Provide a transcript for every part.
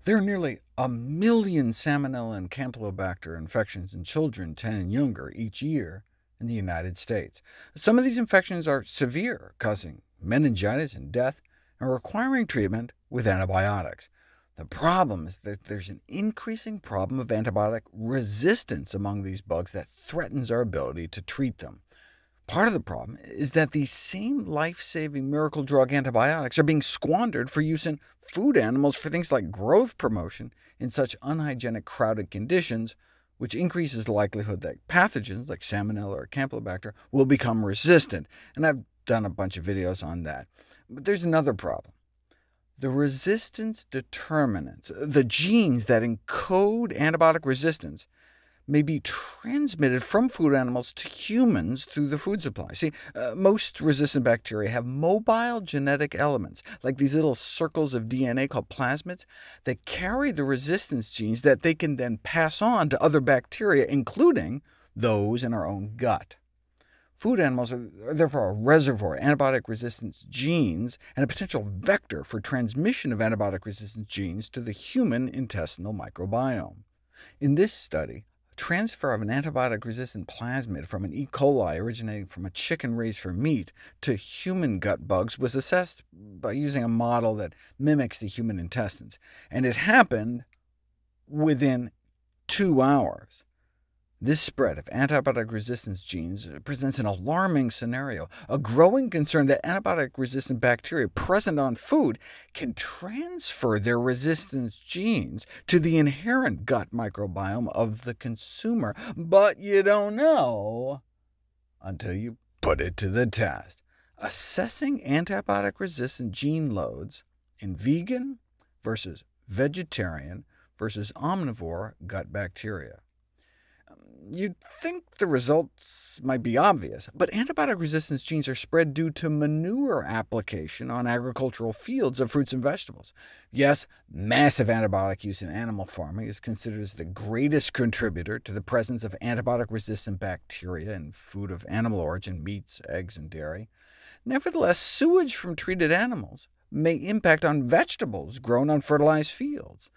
There are nearly 1 million Salmonella and Campylobacter infections in children 10 and younger each year in the United States. Some of these infections are severe, causing meningitis and death, and requiring treatment with antibiotics. The problem is that there's an increasing problem of antibiotic resistance among these bugs that threatens our ability to treat them. Part of the problem is that these same life-saving miracle drug antibiotics are being squandered for use in food animals for things like growth promotion in such unhygienic, crowded conditions, which increases the likelihood that pathogens like Salmonella or Campylobacter will become resistant, and I've done a bunch of videos on that. But there's another problem. The resistance determinants, the genes that encode antibiotic resistance, may be transmitted from food animals to humans through the food supply. See, most resistant bacteria have mobile genetic elements, like these little circles of DNA called plasmids, that carry the resistance genes that they can then pass on to other bacteria, including those in our own gut. Food animals are therefore a reservoir of antibiotic resistance genes and a potential vector for transmission of antibiotic resistance genes to the human intestinal microbiome. In this study, transfer of an antibiotic-resistant plasmid from an E. coli originating from a chicken raised for meat to human gut bugs was assessed by using a model that mimics the human intestines, and it happened within 2 hours. This spread of antibiotic resistance genes presents an alarming scenario, a growing concern that antibiotic-resistant bacteria present on food can transfer their resistance genes to the inherent gut microbiome of the consumer. But you don't know until you put it to the test. Assessing antibiotic-resistant gene loads in vegan versus vegetarian versus omnivore gut bacteria. You'd think the results might be obvious, but antibiotic resistance genes are spread due to manure application on agricultural fields of fruits and vegetables. Yes, massive antibiotic use in animal farming is considered as the greatest contributor to the presence of antibiotic-resistant bacteria in food of animal origin, meats, eggs, and dairy. Nevertheless, sewage from treated animals may impact on vegetables grown on fertilized fields.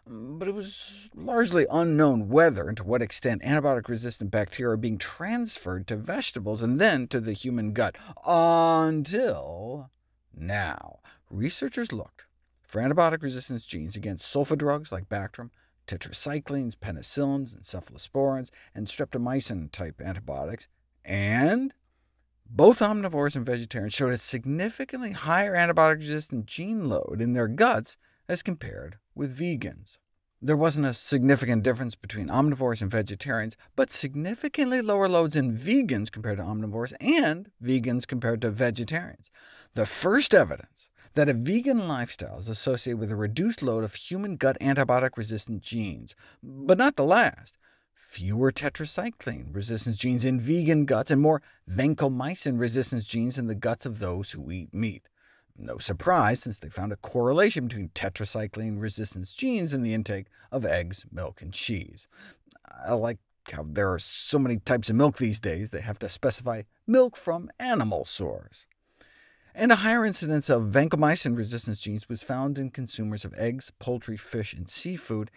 But it was largely unknown whether and to what extent antibiotic-resistant bacteria are being transferred to vegetables and then to the human gut, until now. Researchers looked for antibiotic resistance genes against sulfa drugs like Bactrim, tetracyclines, penicillins, and cephalosporins, and streptomycin-type antibiotics, and both omnivores and vegetarians showed a significantly higher antibiotic-resistant gene load in their guts as compared with vegans. There wasn't a significant difference between omnivores and vegetarians, but significantly lower loads in vegans compared to omnivores, and vegans compared to vegetarians. The first evidence that a vegan lifestyle is associated with a reduced load of human gut antibiotic-resistant genes, but not the last. Fewer tetracycline resistance genes in vegan guts, and more vancomycin resistance genes in the guts of those who eat meat. No surprise, since they found a correlation between tetracycline resistance genes and the intake of eggs, milk, and cheese. I like how there are so many types of milk these days, they have to specify milk from animal source. And a higher incidence of vancomycin resistance genes was found in consumers of eggs, poultry, fish, and seafood,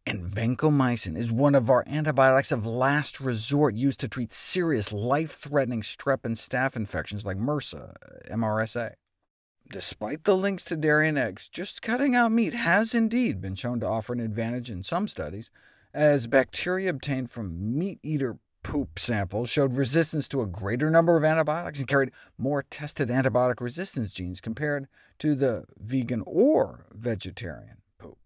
and vancomycin is one of our antibiotics of last resort used to treat serious, life-threatening strep and staph infections like MRSA, MRSA. Despite the links to dairy and eggs, just cutting out meat has indeed been shown to offer an advantage in some studies, as bacteria obtained from meat-eater poop samples showed resistance to a greater number of antibiotics and carried more tested antibiotic resistance genes compared to the vegan or vegetarian poop.